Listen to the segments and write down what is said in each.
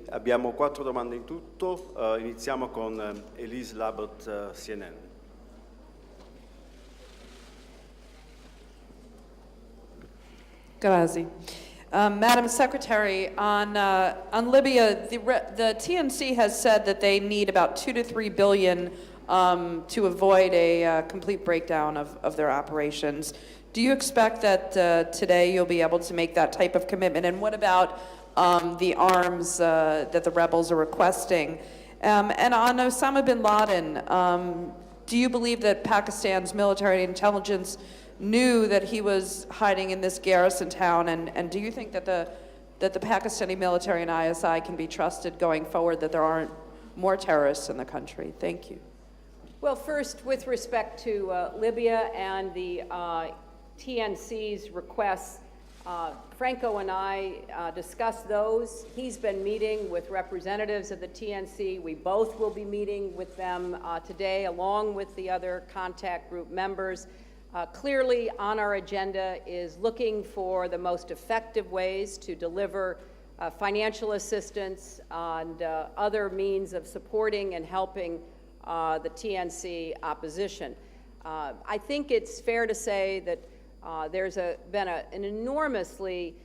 Abbiamo 4 domande in tutto, iniziamo con Elise Labott, CNN. Grazie. Madam Secretary, on Libya, the TNC has said that they need about $2 to $3 billion to avoid a complete breakdown of their operations. Do you expect that today you'll be able to make that type of commitment? And what about the arms that the rebels are requesting? And on Osama bin Laden, do you believe that Pakistan's military intelligence knew that he was hiding in this garrison town, and do you think that the Pakistani military and ISI can be trusted going forward, that there aren't more terrorists in the country? Thank you. Well, first, with respect to Libya and the TNC's requests, Franco and I discussed those. He's been meeting with representatives of the TNC. We both will be meeting with them today, along with the other contact group members. Clearly on our agenda is looking for the most effective ways to deliver financial assistance and other means of supporting and helping the TNC opposition. I think it's fair to say that there's been an enormously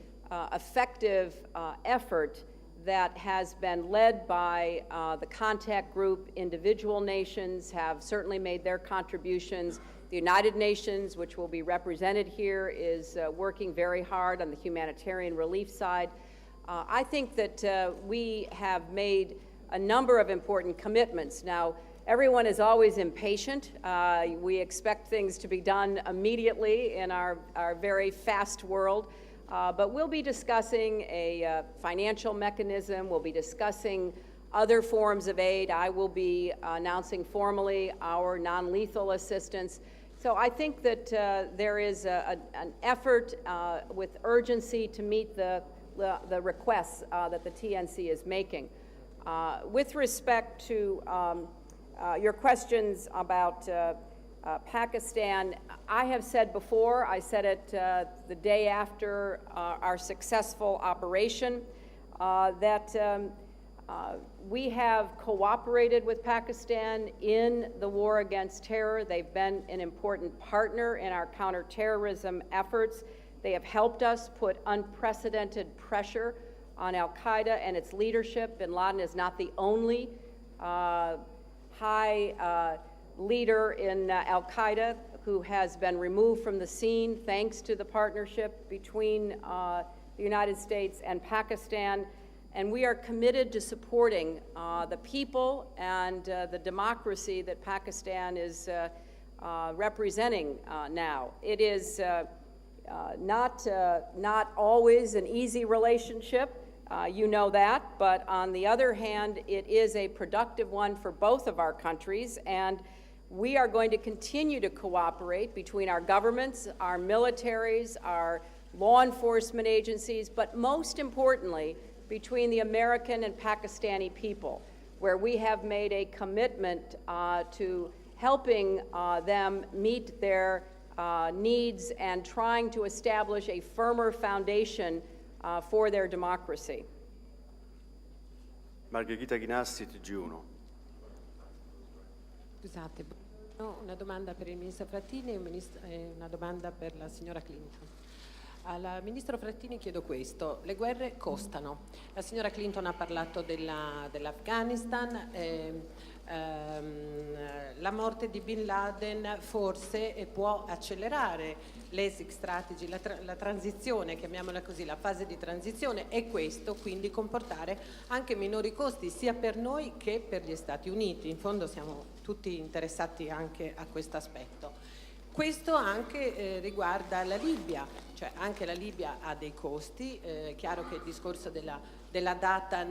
effective effort that has been led by the contact group. Individual nations have certainly made their contributions. The United Nations, which will be represented here, is working very hard on the humanitarian relief side. I think that we have made a number of important commitments. Now, everyone is always impatient. We expect things to be done immediately in our very fast world. But we'll be discussing a financial mechanism. We'll be discussing other forms of aid. I will be announcing formally our non-lethal assistance. So I think that there is an effort with urgency to meet the requests that the TNC is making. With respect to your questions about Pakistan, I have said before, I said it the day after our successful operation, that we have cooperated with Pakistan in the war against terror. They've been an important partner in our counterterrorism efforts. They have helped us put unprecedented pressure on al-Qaeda and its leadership. Bin Laden is not the only high leader in al-Qaeda who has been removed from the scene thanks to the partnership between the United States and Pakistan. And we are committed to supporting the people and the democracy that Pakistan is representing now. It is not always an easy relationship, you know that, but on the other hand, it is a productive one for both of our countries, and we are going to continue to cooperate between our governments, our militaries, our law enforcement agencies, but most importantly, between the American and Pakistani people, where we have made a commitment to helping them meet their needs and trying to establish a firmer foundation for their democracy. Margherita Ghinassi, TG1. Scusate, una domanda per il Ministro Frattini e una domanda per la signora Clinton. Al Ministro Frattini chiedo questo: le guerre costano. La signora Clinton ha parlato dell'Afghanistan, la morte di Bin Laden forse può accelerare l'exit strategy, la transizione, chiamiamola così, la fase di transizione, e questo quindi comportare anche minori costi sia per noi che per gli Stati Uniti. In fondo siamo tutti interessati anche a questo aspetto. Questo anche riguarda la Libia, cioè anche la Libia ha dei costi. È chiaro che il discorso della data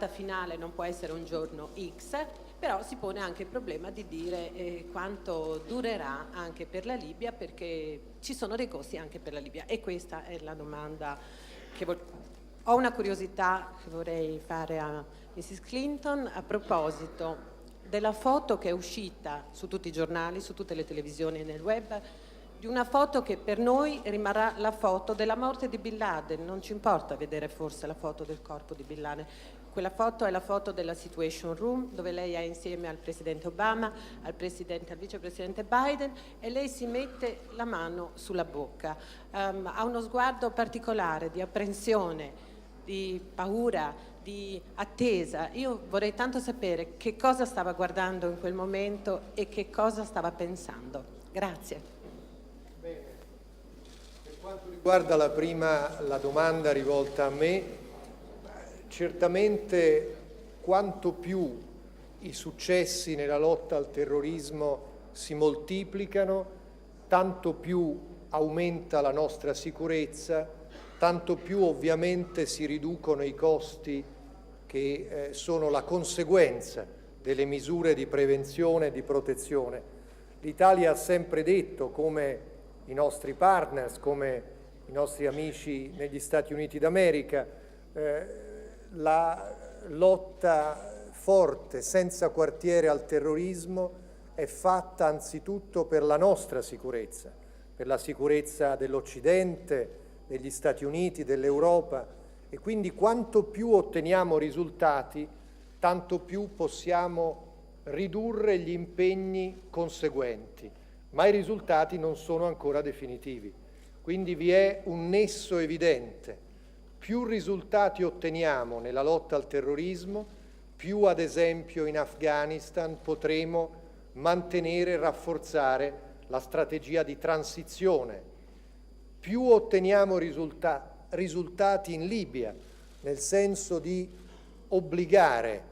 finale non può essere un giorno X, però si pone anche il problema di dire quanto durerà anche per la Libia, perché ci sono dei costi anche per la Libia, e questa è la domanda che ho una curiosità che vorrei fare a Mrs. Clinton a proposito della foto che è uscita su tutti i giornali, su tutte le televisioni e nel web, di una foto che per noi rimarrà la foto della morte di Bin Laden. Non ci importa vedere forse la foto del corpo di Bin Laden. Quella foto è la foto della Situation Room, dove lei è insieme al presidente Obama, al vicepresidente Biden, e lei si mette la mano sulla bocca. Ha uno sguardo particolare di apprensione, di paura, di attesa. Io vorrei tanto sapere che cosa stava guardando in quel momento e che cosa stava pensando. Grazie. Bene. Per quanto riguarda la domanda rivolta a me, certamente quanto più i successi nella lotta al terrorismo si moltiplicano, tanto più aumenta la nostra sicurezza, tanto più ovviamente si riducono i costi che sono la conseguenza delle misure di prevenzione e di protezione. L'Italia ha sempre detto, come i nostri partners, come i nostri amici negli Stati Uniti d'America, la lotta forte, senza quartiere al terrorismo, è fatta anzitutto per la nostra sicurezza, per la sicurezza dell'Occidente, degli Stati Uniti, dell'Europa, e quindi quanto più otteniamo risultati, tanto più possiamo ridurre gli impegni conseguenti, ma i risultati non sono ancora definitivi. Quindi vi è un nesso evidente. Più risultati otteniamo nella lotta al terrorismo, più ad esempio in Afghanistan potremo mantenere e rafforzare la strategia di transizione. Più otteniamo risultati in Libia, nel senso di obbligare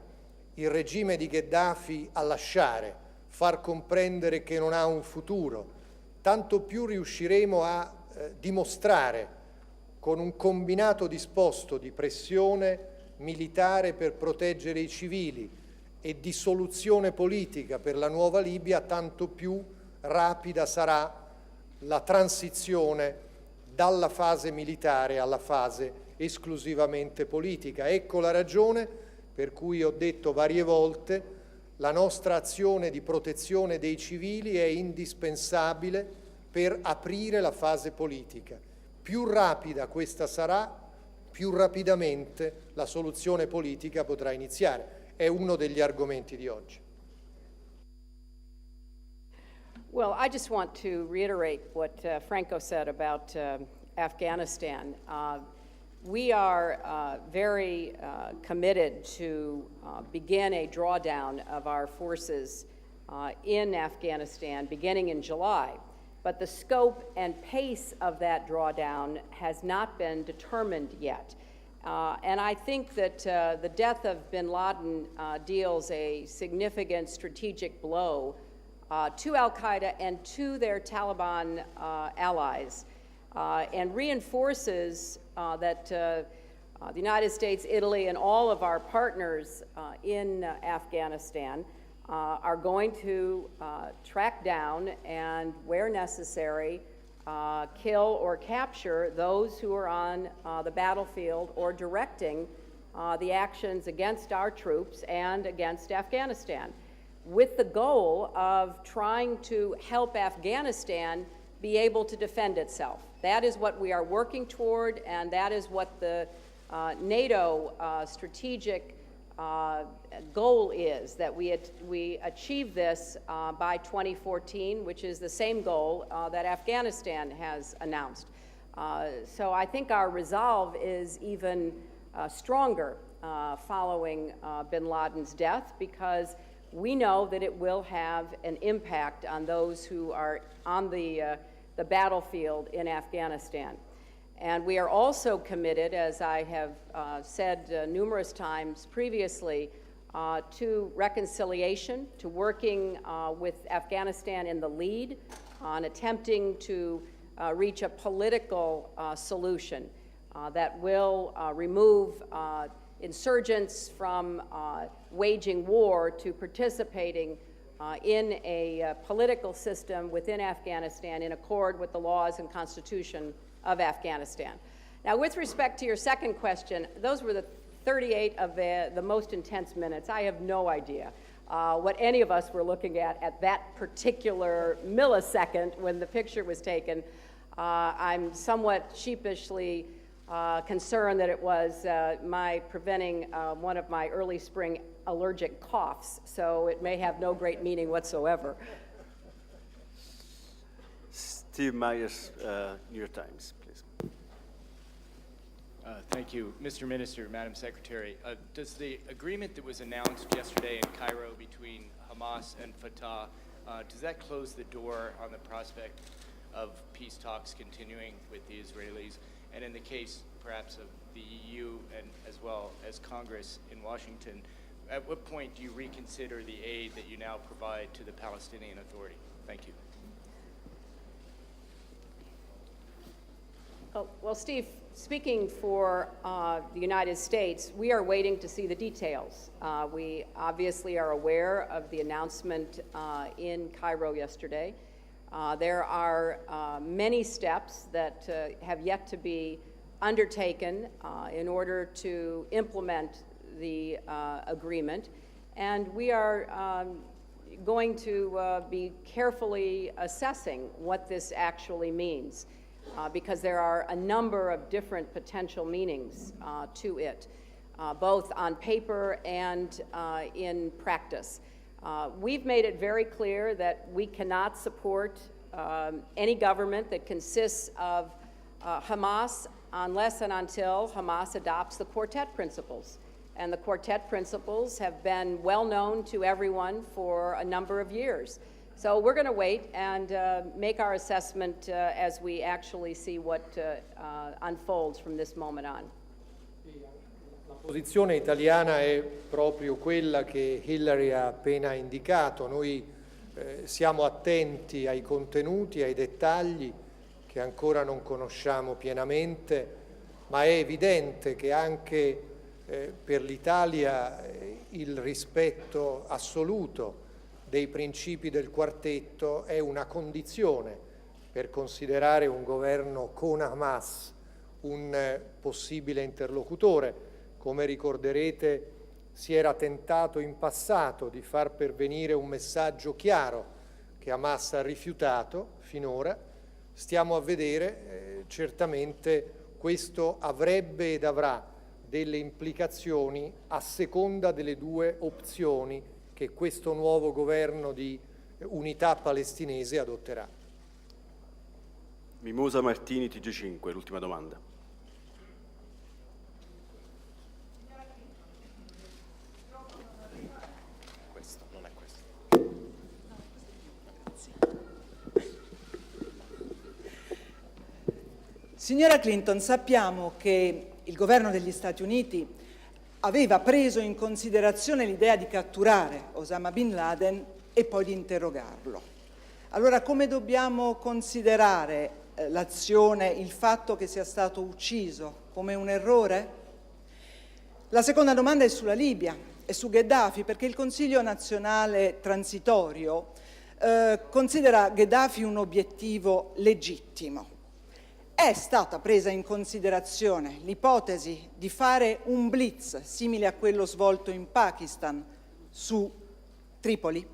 il regime di Gheddafi a lasciare, far comprendere che non ha un futuro, tanto più riusciremo a dimostrare con un combinato disposto di pressione militare per proteggere i civili e di soluzione politica per la nuova Libia, tanto più rapida sarà la transizione dalla fase militare alla fase esclusivamente politica. Ecco la ragione per cui ho detto varie volte la nostra azione di protezione dei civili è indispensabile per aprire la fase politica. Più rapida questa sarà, più rapidamente la soluzione politica potrà iniziare. È uno degli argomenti di oggi. Well, I just want to reiterate what Franco said about Afghanistan. We are very committed to begin a drawdown of our forces in Afghanistan beginning in July. But the scope and pace of that drawdown has not been determined yet. And I think that the death of bin Laden deals a significant strategic blow to al-Qaeda and to their Taliban allies, and reinforces that the United States, Italy, and all of our partners in Afghanistan are going to track down and, where necessary, kill or capture those who are on the battlefield or directing the actions against our troops and against Afghanistan, with the goal of trying to help Afghanistan be able to defend itself. That is what we are working toward, and that is what the NATO strategic goal is, that we achieve this by 2014, which is the same goal that Afghanistan has announced. So I think our resolve is even stronger following bin Laden's death, because we know that it will have an impact on those who are on the battlefield in Afghanistan. And we are also committed, as I have said numerous times previously, to reconciliation, to working with Afghanistan in the lead on attempting to reach a political solution that will remove insurgents from waging war to participating in a political system within Afghanistan in accord with the laws and constitution of Afghanistan. Now, with respect to your second question, those were the 38 of the most intense minutes. I have no idea. what any of us were looking at that particular millisecond when the picture was taken. I'm somewhat sheepishly concerned that it was my preventing one of my early spring allergic coughs, so it may have no great meaning whatsoever. Steve Myers, New York Times, please. Thank you. Mr. Minister, Madam Secretary, does the agreement that was announced yesterday in Cairo between Hamas and Fatah, does that close the door on the prospect of peace talks continuing with the Israelis? And in the case, perhaps, of the EU and as well as Congress in Washington, at what point do you reconsider the aid that you now provide to the Palestinian Authority? Thank you. Well, Steve, speaking for the United States, we are waiting to see the details. We obviously are aware of the announcement in Cairo yesterday. There are many steps that have yet to be undertaken in order to implement the agreement, and we are going to be carefully assessing what this actually means. Because there are a number of different potential meanings to it, both on paper and in practice. We've made it very clear that we cannot support any government that consists of Hamas unless and until Hamas adopts the Quartet principles. And the Quartet principles have been well known to everyone for a number of years. So we're going to wait and make our assessment as we actually see what unfolds from this moment on. La posizione italiana è proprio quella che Hillary ha appena indicato. Noi siamo attenti ai contenuti, ai dettagli che ancora non conosciamo pienamente, ma è evidente che anche per l'Italia il rispetto assoluto dei principi del quartetto è una condizione per considerare un governo con Hamas un possibile interlocutore. Come ricorderete, si era tentato in passato di far pervenire un messaggio chiaro che Hamas ha rifiutato finora. Stiamo a vedere, certamente questo avrebbe ed avrà delle implicazioni a seconda delle due opzioni che questo nuovo governo di unità palestinese adotterà. Mimosa Martini, TG5, l'ultima domanda. Questo, non è questo. Signora Clinton, sappiamo che il governo degli Stati Uniti aveva preso in considerazione l'idea di catturare Osama Bin Laden e poi di interrogarlo. Allora, come dobbiamo considerare l'azione, il fatto che sia stato ucciso, come un errore? La seconda domanda è sulla Libia e su Gheddafi, perché il Consiglio nazionale transitorio considera Gheddafi un obiettivo legittimo. È stata presa in considerazione l'ipotesi di fare un blitz simile a quello svolto in Pakistan su Tripoli?